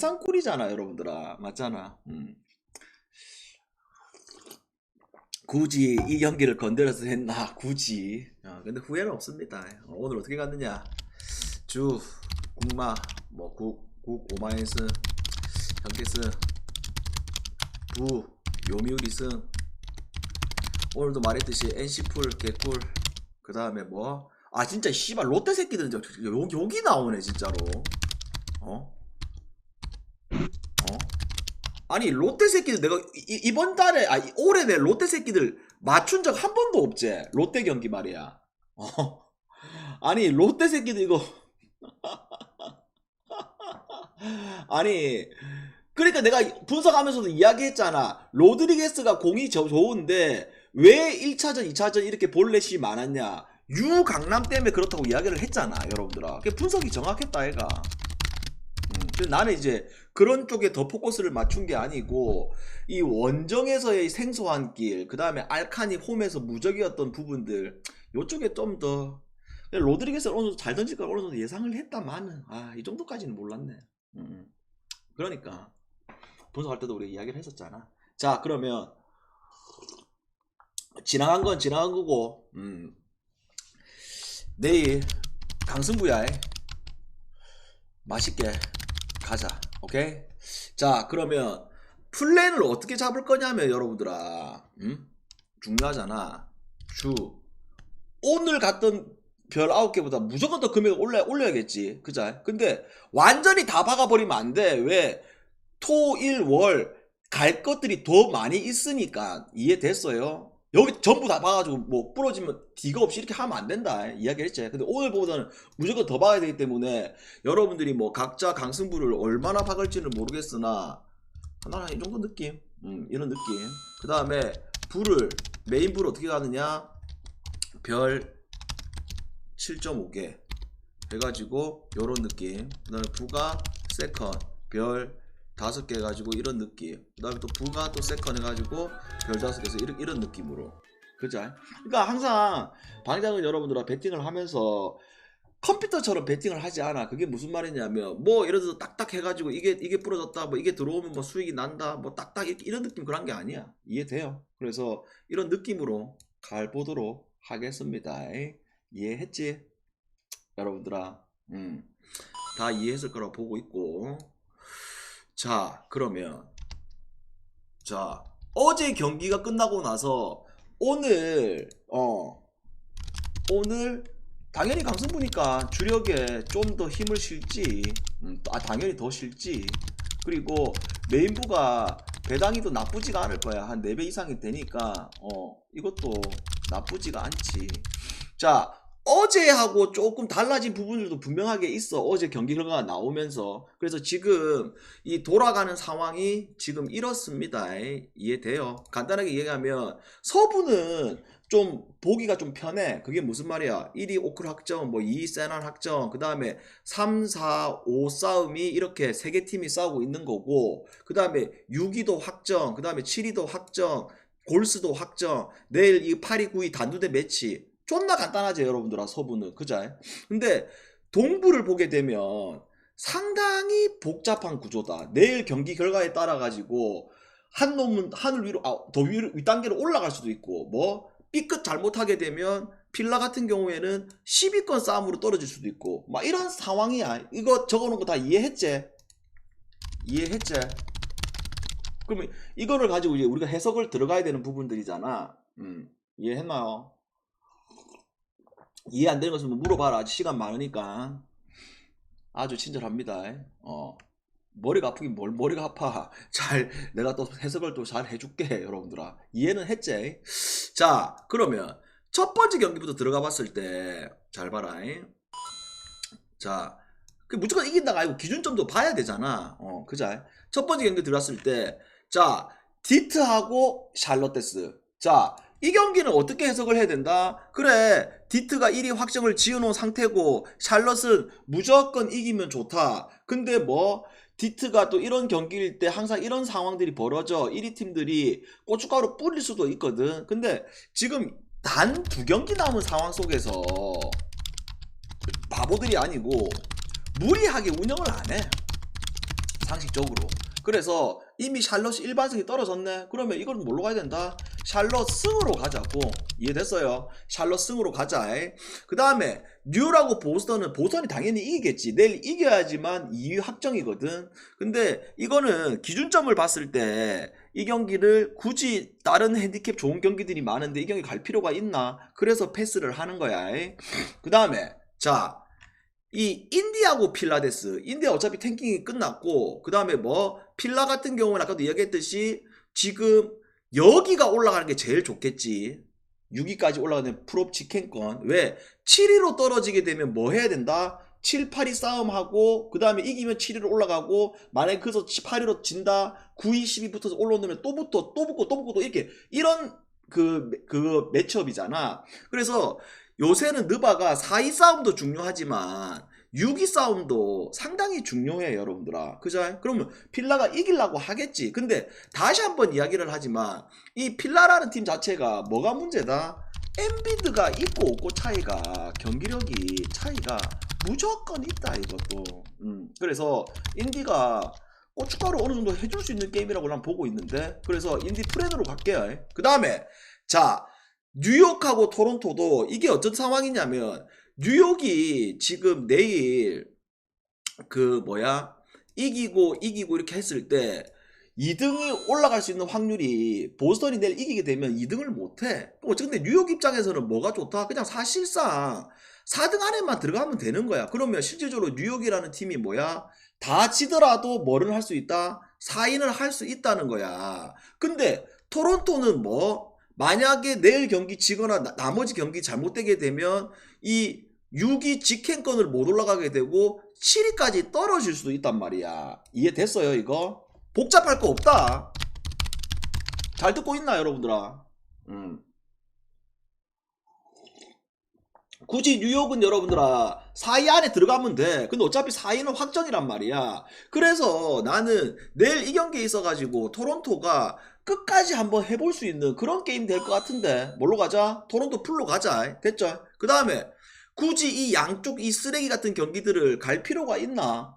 쌍꿀이잖아 여러분들아. 맞잖아. 굳이 이 경기를 건드려서 했나 굳이. 근데 후회는 없습니다. 오늘 어떻게 갔느냐. 주 국마 국 오마이스 현대스 부 요미우리 승. 오늘도 말했듯이 NC풀 개꿀. 그 다음에 진짜 씨발 롯데 새끼들 여기 나오네 진짜로. 어? 어? 아니 롯데 새끼들 내가 이번 달에 올해 내 롯데 새끼들 맞춘 적 한 번도 없지. 롯데 경기 말이야. 아니 롯데 새끼들 이거 아니 그러니까 내가 분석하면서도 이야기했잖아. 로드리게스가 공이 좋은데 왜 1차전 2차전 이렇게 볼넷이 많았냐. 유강남 때문에 그렇다고 이야기를 했잖아 여러분들아. 분석이 정확했다 얘가. 그래서 나는 이제 그런 쪽에 더 포커스를 맞춘 게 아니고 이 원정에서의 생소한 길, 그 다음에 알카니 홈에서 무적이었던 부분들 요쪽에 좀 더. 로드리게스는 어느 정도 잘 던질 걸 어느 정도 예상을 했다마는 이 정도까지는 몰랐네. 그러니까 분석할 때도 우리 이야기를 했었잖아. 자 그러면 지나간 건 지나간 거고 내일 강승부야. 맛있게 가자. 오케이? 자 그러면 플랜을 어떻게 잡을 거냐면 여러분들아 중요하잖아. 오늘 갔던 별 9개보다 무조건 더 금액을 올려야겠지. 그자? 근데 완전히 다 박아버리면 안 돼. 왜? 토, 일, 월 갈 것들이 더 많이 있으니까. 이해됐어요? 여기 전부 다 박아가지고 부러지면 뒤가 없이 이렇게 하면 안 된다. 이야기했지. 근데 오늘보다는 무조건 더 박아야 되기 때문에 여러분들이 각자 강승부를 얼마나 박을지는 모르겠으나 하나 이 정도 느낌. 이런 느낌. 그 다음에 메인 불을 어떻게 가느냐. 별 7.5개 해가지고 요런 느낌. 그 다음에 부가 세컨 별 5개 해가지고 이런 느낌. 그 다음에 또 부가 또 세컨 해가지고 별 5개에서 이런 느낌으로. 그죠? 그러니까 항상 방장은 여러분들과 배팅을 하면서 컴퓨터처럼 배팅을 하지 않아. 그게 무슨 말이냐면 예를 들어서 딱딱 해가지고 이게 부러졌다 이게 들어오면 수익이 난다 딱딱 이런 느낌 그런 게 아니야. 이해돼요? 그래서 이런 느낌으로 가보도록 하겠습니다. 이해했지? 여러분들아 다 이해했을 거라고 보고 있고. 자 그러면 어제 경기가 끝나고 나서 오늘 당연히 강승부니까 주력에 좀 더 힘을 실지. 당연히 더 실지. 그리고 메인부가 배당이도 나쁘지가 않을 거야. 한 4배 이상이 되니까 이것도 나쁘지가 않지. 자 어제하고 조금 달라진 부분들도 분명하게 있어. 어제 경기 결과가 나오면서. 그래서 지금 이 돌아가는 상황이 지금 이렇습니다. 이해돼요? 간단하게 얘기하면 서부는 좀 보기가 좀 편해. 그게 무슨 말이야. 1위 오클 확정, 2위 세난 확정, 그 다음에 3, 4, 5 싸움이 이렇게 3개 팀이 싸우고 있는 거고, 그 다음에 6위도 확정, 그 다음에 7위도 확정, 골스도 확정, 내일 이 8위, 9위 단두대 매치. 존나 간단하죠 여러분들아 서부는. 그자? 근데 동부를 보게 되면 상당히 복잡한 구조다. 내일 경기 결과에 따라 가지고 한 놈은 하늘 위로 더 위로 윗단계로 올라갈 수도 있고 B끝 잘못하게 되면 필라 같은 경우에는 10위권 싸움으로 떨어질 수도 있고 이런 상황이야. 이거 적어놓은 거 다 이해했지? 이해했지? 그러면 이거를 가지고 이제 우리가 해석을 들어가야 되는 부분들이잖아. 이해했나요? 이해 안 되는 것은 물어봐라. 아직 시간 많으니까. 아주 친절합니다. 머리가 아프긴 머리가 아파. 내가 또 해석을 또 잘 해줄게 여러분들아. 이해는 했지? 자 그러면 첫 번째 경기부터 들어가 봤을 때 잘 봐라. 자 무조건 이긴다가 아니고 기준점도 봐야 되잖아. 그자? 첫 번째 경기 들어갔을 때 자 디트하고 샬롯데스. 자 이 경기는 어떻게 해석을 해야 된다? 그래 디트가 1위 확정을 지어놓은 상태고 샬럿은 무조건 이기면 좋다. 근데 디트가 또 이런 경기일 때 항상 이런 상황들이 벌어져. 1위 팀들이 고춧가루 뿌릴 수도 있거든. 근데 지금 단 2경기 남은 상황 속에서 바보들이 아니고 무리하게 운영을 안 해. 상식적으로. 그래서 이미 샬럿이 일반성이 떨어졌네. 그러면 이건 뭘로 가야 된다? 샬럿 승으로 가자고. 이해됐어요? 샬럿 승으로 가자. 그 다음에 뉴라고 보스턴이 당연히 이기겠지. 내일 이겨야지만 2위 확정이거든. 근데 이거는 기준점을 봤을 때 이 경기를 굳이 다른 핸디캡 좋은 경기들이 많은데 이 경기 갈 필요가 있나? 그래서 패스를 하는 거야. 그 다음에 자, 이 인디하고 필라데스, 인디아 어차피 탱킹이 끝났고, 그 다음에 뭐 필라 같은 경우는 아까도 이야기했듯이 지금 여기가 올라가는 게 제일 좋겠지. 6위까지 올라가는 프롭 직행권. 왜? 7위로 떨어지게 되면 뭐 해야 된다? 7, 8위 싸움하고, 그 다음에 이기면 7위로 올라가고, 만약에 그래서 8위로 진다, 9위, 10위 붙어서 올라오면 또 붙고, 또 이렇게, 이런 그 매치업이잖아. 그래서 요새는 느바가 4위 싸움도 중요하지만 6위 싸움도 상당히 중요해, 여러분들아. 그죠? 그러면 필라가 이기려고 하겠지. 근데 다시 한번 이야기를 하지만 이 필라라는 팀 자체가 뭐가 문제다? 엔비드가 있고 없고 경기력이 차이가 무조건 있다, 이것도. 그래서 인디가 고춧가루 어느 정도 해줄 수 있는 게임이라고 난 보고 있는데, 그래서 인디 프렌으로 갈게요. 그 다음에 자, 뉴욕하고 토론토도 이게 어떤 상황이냐면, 뉴욕이 지금 내일 이기고 이렇게 했을 때 2등이 올라갈 수 있는 확률이, 보스턴이 내일 이기게 되면 2등을 못해. 근데 뉴욕 입장에서는 뭐가 좋다? 그냥 사실상 4등 안에만 들어가면 되는 거야. 그러면 실질적으로 뉴욕이라는 팀이 다 지더라도 뭐를 할 수 있다? 4인을 할 수 있다는 거야. 근데 토론토는 만약에 내일 경기 지거나 나머지 경기 잘못되게 되면 이 6위 직행권을 못 올라가게 되고 7위까지 떨어질 수도 있단 말이야. 이해됐어요, 이거? 복잡할 거 없다. 잘 듣고 있나, 여러분들아? 굳이 뉴욕은 여러분들아 4위 안에 들어가면 돼. 근데 어차피 4위는 확정이란 말이야. 그래서 나는 내일 이 경기에 있어가지고 토론토가 끝까지 한번 해볼 수 있는 그런 게임 될 것 같은데, 뭘로 가자? 토론토 풀로 가자. 됐죠? 그 다음에 굳이 이 양쪽 이 쓰레기 같은 경기들을 갈 필요가 있나?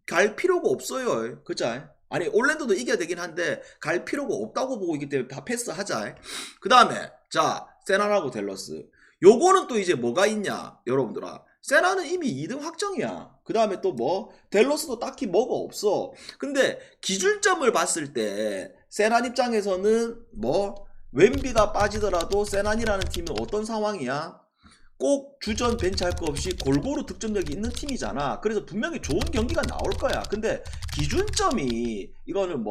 갈 필요가 없어요. 그죠? 아니, 올랜도도 이겨야 되긴 한데 갈 필요가 없다고 보고 있기 때문에 다 패스하자. 그 다음에 자, 세나하고 댈러스, 요거는 또 이제 뭐가 있냐, 여러분들아. 세나는 이미 2등 확정이야. 그 다음에 또 댈러스도 딱히 뭐가 없어. 근데 기준점을 봤을 때 세난 입장에서는 웬비가 빠지더라도 세난이라는 팀은 어떤 상황이야? 꼭 주전 벤치 할 거 없이 골고루 득점력이 있는 팀이잖아. 그래서 분명히 좋은 경기가 나올 거야. 근데 기준점이 이거는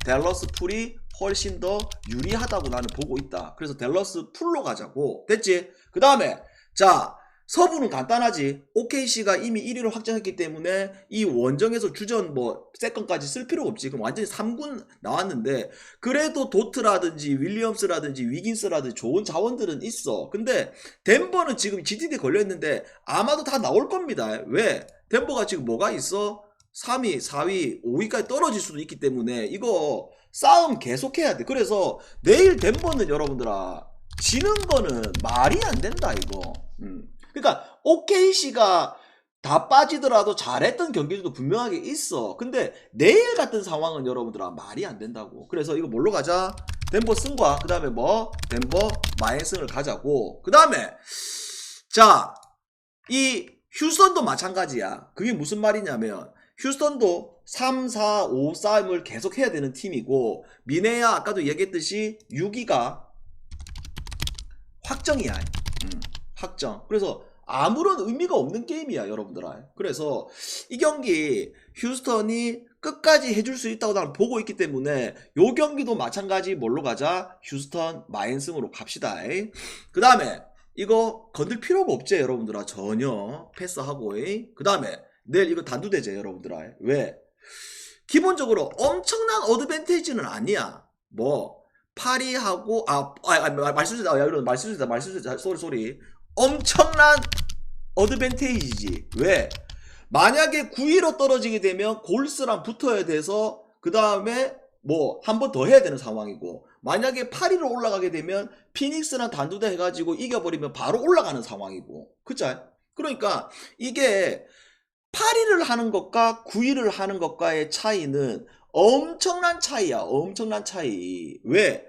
댈러스 풀이 훨씬 더 유리하다고 나는 보고 있다. 그래서 댈러스 풀로 가자고. 됐지? 그 다음에 자, 서부는 간단하지. OKC가 이미 1위를 확정했기 때문에 이 원정에서 주전 세컨까지 쓸 필요가 없지. 그럼 완전히 3군 나왔는데, 그래도 도트라든지 윌리엄스라든지 위긴스라든지 좋은 자원들은 있어. 근데 덴버는 지금 GTD 걸려있는데 아마도 다 나올 겁니다. 왜? 덴버가 지금 뭐가 있어? 3위, 4위, 5위까지 떨어질 수도 있기 때문에 이거 싸움 계속해야 돼. 그래서 내일 덴버는 여러분들아 지는 거는 말이 안 된다, 이거. 그러니까 OKC가 다 빠지더라도 잘했던 경기들도 분명하게 있어. 근데 내일 같은 상황은 여러분들아 말이 안 된다고. 그래서 이거 뭘로 가자? 덴버 승과 그 다음에 덴버 마이애슨을 가자고. 그 다음에 자, 이 휴스턴도 마찬가지야. 그게 무슨 말이냐면 휴스턴도 3, 4, 5 싸움을 계속 해야 되는 팀이고, 미네야 아까도 얘기했듯이 6위가 확정이야. 확정. 그래서 아무런 의미가 없는 게임이야, 여러분들아. 그래서 이 경기 휴스턴이 끝까지 해줄 수 있다고 나는 보고 있기 때문에 요 경기도 마찬가지 뭘로 가자? 휴스턴 마이애슨으로 갑시다. 그 다음에 이거 건들 필요가 없지, 여러분들아. 전혀 패스하고. 그 다음에 내일 이거 단두대제, 여러분들아. 왜? 기본적으로 엄청난 어드밴테이지는 아니야. 파리하고 말씀드렸다. 소리. 엄청난 어드밴테이지지. 왜? 만약에 9위로 떨어지게 되면 골스랑 붙어야 돼서 그 다음에 한 번 더 해야 되는 상황이고, 만약에 8위로 올라가게 되면 피닉스랑 단두대 해가지고 이겨버리면 바로 올라가는 상황이고. 그쵸? 그러니까 이게 8위를 하는 것과 9위를 하는 것과의 차이는 엄청난 차이야. 엄청난 차이. 왜?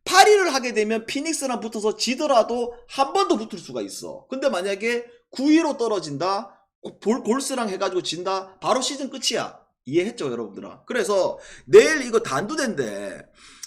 8위를 하게 되면 피닉스랑 붙어서 지더라도 한 번 더 붙을 수가 있어. 근데 만약에 9위로 떨어진다, 골스랑 해가지고 진다, 바로 시즌 끝이야. 이해했죠, 여러분들아? 그래서 내일 이거 단두대인데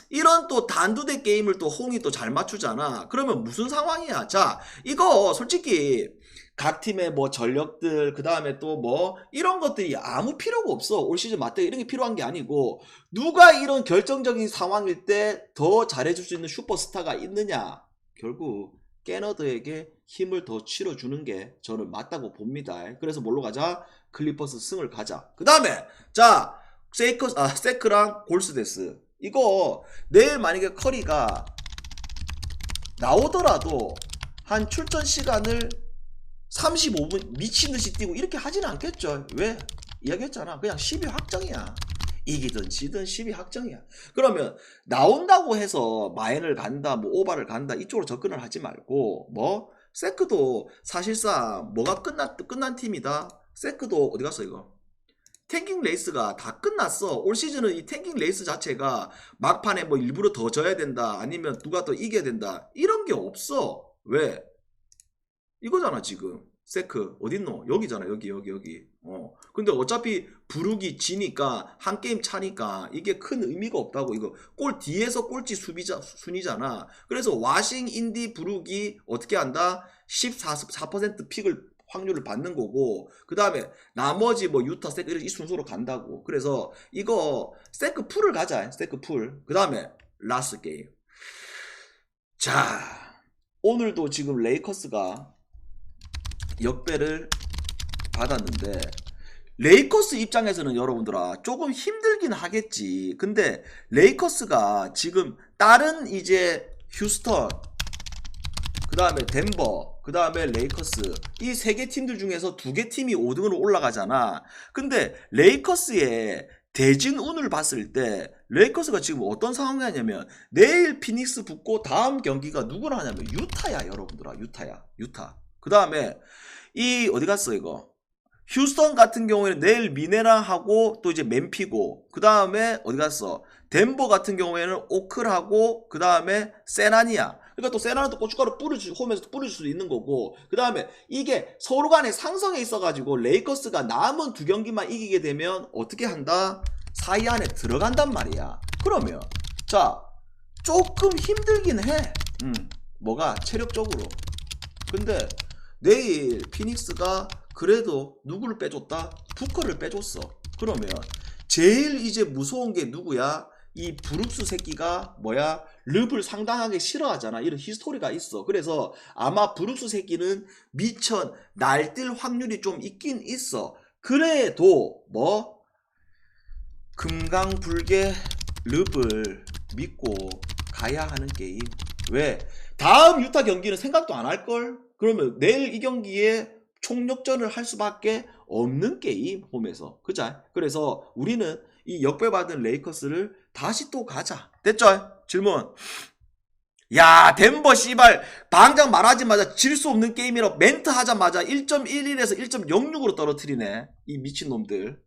이런 또 단두대 게임을 또 홍이 또 잘 맞추잖아. 그러면 무슨 상황이야? 자, 이거 솔직히 각 팀의 뭐 전력들, 그 다음에 또 뭐 이런 것들이 아무 필요가 없어. 올 시즌 맞대 이런 게 필요한 게 아니고, 누가 이런 결정적인 상황일 때 더 잘해줄 수 있는 슈퍼스타가 있느냐? 결국 깨너드에게 힘을 더 실어주는 게 저는 맞다고 봅니다. 그래서 뭘로 가자? 클리퍼스 승을 가자. 그 다음에 자, 세크랑 골스데스, 이거 내일 만약에 커리가 나오더라도 한 출전 시간을 35분 미친듯이 뛰고 이렇게 하지는 않겠죠. 왜? 이야기했잖아. 그냥 10위 확정이야. 이기든 지든 10위 확정이야. 그러면 나온다고 해서 마인을 간다, 뭐 오바를 간다, 이쪽으로 접근을 하지 말고, 뭐 세크도 사실상 뭐가 끝난 팀이다. 세크도 어디 갔어 이거? 탱킹 레이스가 다 끝났어. 올 시즌은 이 탱킹 레이스 자체가 막판에 뭐 일부러 더 져야 된다, 아니면 누가 더 이겨야 된다, 이런 게 없어. 왜? 이거잖아 지금. 세크 어딨노? 여기잖아. 여기. 근데 어차피 부르기 지니까 한 게임 차니까 이게 큰 의미가 없다고. 이거 골 뒤에서 꼴찌 순위잖아. 그래서 와싱, 인디, 부르기 어떻게 한다? 14% 픽을 확률을 받는 거고, 그 다음에 나머지 뭐 유타, 세크 이 순서로 간다고. 그래서 이거 세크 풀을 가자. 세크 풀. 그 다음에 라스트 게임. 자, 오늘도 지금 레이커스가 역배를 받았는데, 레이커스 입장에서는 여러분들아 조금 힘들긴 하겠지. 근데 레이커스가 지금 다른 이제 휴스턴, 그 다음에 덴버, 그 다음에 레이커스, 이 세 개 팀들 중에서 두 개 팀이 5등으로 올라가잖아. 근데 레이커스의 대진운을 봤을 때 레이커스가 지금 어떤 상황이냐면, 내일 피닉스 붙고 다음 경기가 누구나 하냐면 유타야. 여러분들아, 유타. 그 다음에 이 어디 갔어 이거? 휴스턴 같은 경우에는 내일 미네라하고 또 이제 맨피고, 그 다음에 어디 갔어? 덴버 같은 경우에는 오클하고, 그 다음에 세나니아. 그러니까 또 세나는 또 고춧가루 홈에서 뿌려줄 수도 있는 거고, 그 다음에 이게 서로 간에 상성에 있어가지고 레이커스가 남은 두 경기만 이기게 되면 어떻게 한다? 4위 안에 들어간단 말이야. 그러면 자, 조금 힘들긴 해. 뭐가 체력적으로. 근데 내일 피닉스가 그래도 누구를 빼줬다? 부커를 빼줬어. 그러면 제일 이제 무서운 게 누구야? 이 브룩스 새끼가 뭐야? 릅을 상당하게 싫어하잖아. 이런 히스토리가 있어. 그래서 아마 브룩스 새끼는 미천 날뛸 확률이 좀 있긴 있어. 그래도 뭐 금강불개 릅을 믿고 가야 하는 게임. 왜? 다음 유타 경기는 생각도 안 할걸? 그러면 내일 이 경기에 총력전을 할 수밖에 없는 게임, 홈에서. 그자? 그래서 우리는 이 역배받은 레이커스를 다시 또 가자. 됐죠? 질문. 야, 덴버 씨발 당장 말하자마자 질 수 없는 게임이라 멘트 하자마자 1.11에서 1.06으로 떨어뜨리네. 이 미친놈들.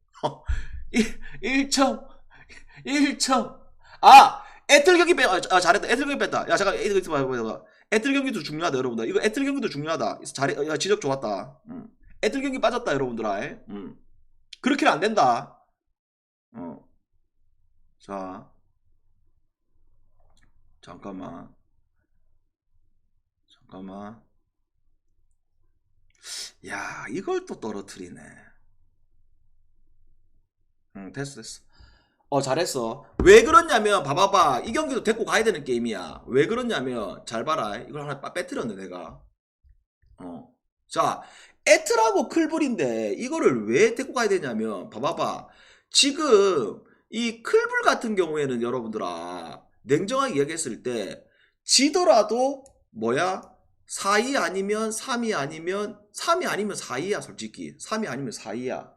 1점. 애틀 경기 잘했다. 애틀 경기 뺐다. 야, 잠깐, 애틀 경기도 중요하다, 여러분들. 이거 애틀 경기도 중요하다. 지적 좋았다. 애틀 경기 빠졌다, 여러분들아. 그렇게는 안 된다. 자, 잠깐만. 야, 이걸 또 떨어뜨리네. 됐어. 잘했어. 왜 그러냐면, 봐봐봐. 이 경기도 데리고 가야 되는 게임이야. 왜 그러냐면, 잘 봐라. 이걸 하나 빼뜨렸네, 내가. 자, 에트라고 클불인데, 이거를 왜 데리고 가야 되냐면, 봐봐봐. 지금, 이 클불 같은 경우에는 여러분들아, 냉정하게 이야기했을 때, 지더라도, 4위 아니면 3위 아니면 4위야, 솔직히. 3위 아니면 4위야.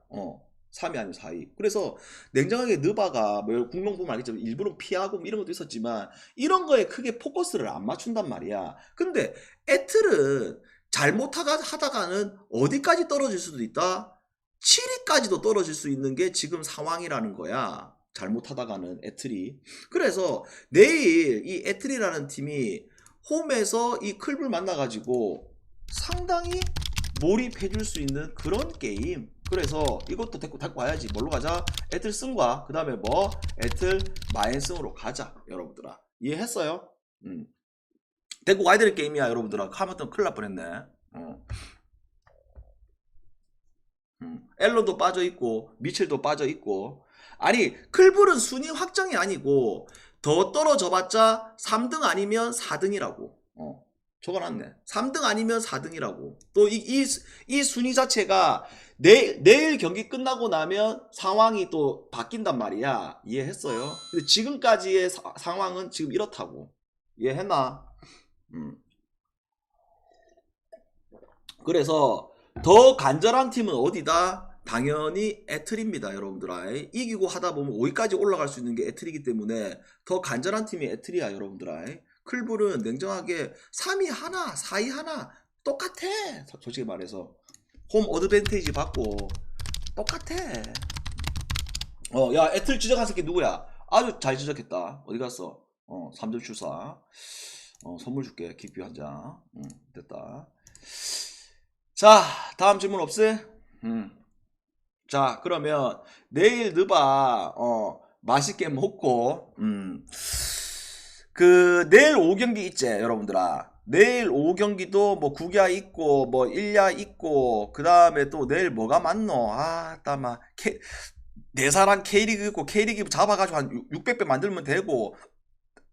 3위 아니면 4위. 그래서 냉정하게 느바가 뭐 국명 보면 알겠지만 일부러 피하고 이런 것도 있었지만 이런 거에 크게 포커스를 안 맞춘단 말이야. 근데 애틀은 잘못하다가는 어디까지 떨어질 수도 있다? 7위까지도 떨어질 수 있는 게 지금 상황이라는 거야. 잘못하다가는 애틀이. 그래서 내일 이 애틀이라는 팀이 홈에서 이 클불 만나가지고 상당히 몰입해줄 수 있는 그런 게임. 그래서 이것도 데리고 와야지. 뭘로 가자? 애틀 승과 그 다음에 뭐 애틀 마인승으로 가자. 여러분들아 이해했어요? 데리고 와야 되는 게임이야 여러분들아. 하마터면 큰일 날 뻔했네. 앨런도 빠져있고 미첼도 빠져있고. 아니 클불은 순위 확정이 아니고 더 떨어져봤자 3등 아니면 4등이라고 적어놨네. 3등 아니면 4등이라고. 또 이 순위 자체가 내일 경기 끝나고 나면 상황이 또 바뀐단 말이야. 이해했어요? 근데 지금까지의 상황은 지금 이렇다고. 이해했나? 그래서 더 간절한 팀은 어디다? 당연히 애틀입니다 여러분들아. 이기고 하다 보면 5위까지 올라갈 수 있는 게 애틀이기 때문에 더 간절한 팀이 애틀이야 여러분들아. 클불은 냉정하게 3위 하나 4위 하나 똑같아. 솔직히 말해서 홈 어드밴테이지 받고 똑같아. 야 애틀 지적한 새끼 누구야? 아주 잘 지적했다. 어디 갔어? 3점 출사. 선물 줄게. 킥뷰 한 장. 됐다. 자 다음 질문 없어? 자 그러면 내일 느바 맛있게 먹고 그 내일 오후 경기 있지 여러분들아. 내일 오후 경기도 뭐 9야 있고 뭐 1야 있고 그 다음에 또 내일 뭐가 많노? 따마 내 사랑 K리그 있고 K리그 잡아가지고 한 600배 만들면 되고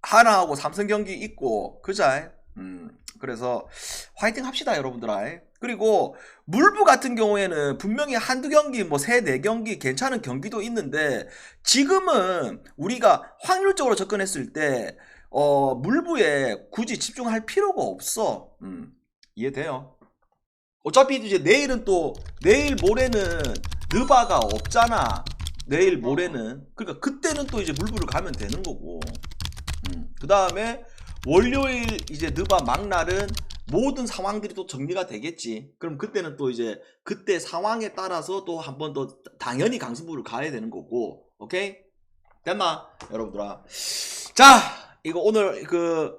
하나하고 삼성 경기 있고 그자. 그래서 화이팅 합시다 여러분들아. 그리고 물부 같은 경우에는 분명히 한두 경기 뭐 3-4경기 괜찮은 경기도 있는데 지금은 우리가 확률적으로 접근했을 때 물부에 굳이 집중할 필요가 없어. 이해돼요? 어차피 이제 내일은 또 내일 모레는 느바가 없잖아. 내일 모레는. 그러니까 그때는 또 이제 물부를 가면 되는 거고. 그 다음에 월요일 이제 느바 막날은 모든 상황들이 또 정리가 되겠지. 그럼 그때는 또 이제 그때 상황에 따라서 또 한 번 더 당연히 강승부를 가야 되는 거고. 오케이? 됐나? 여러분들아. 자, 이거 오늘 그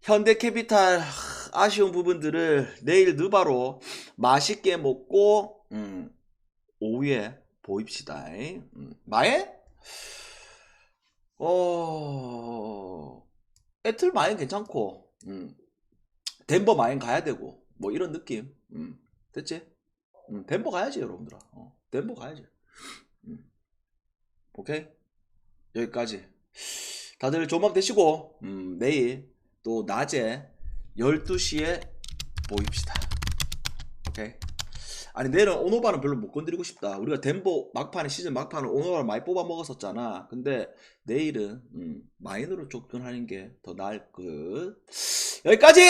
현대캐피탈 아쉬운 부분들을 내일 느바로 맛있게 먹고 오후에 보입시다. 마에? 애틀 마엔 괜찮고 덴버 마엔 가야 되고 뭐 이런 느낌. 됐지? 덴버 가야지 여러분들아. 덴버 가야지. 오케이? 여기까지. 다들 조막 되시고 내일 또 낮에 12시에 보입시다. 오케이? 아니 내일은 오노바는 별로 못 건드리고 싶다. 우리가 덴버 막판에 시즌 막판에 오노바를 많이 뽑아 먹었었잖아. 근데 내일은 마인으로 접근하는 게 더 나을 듯. 여기까지.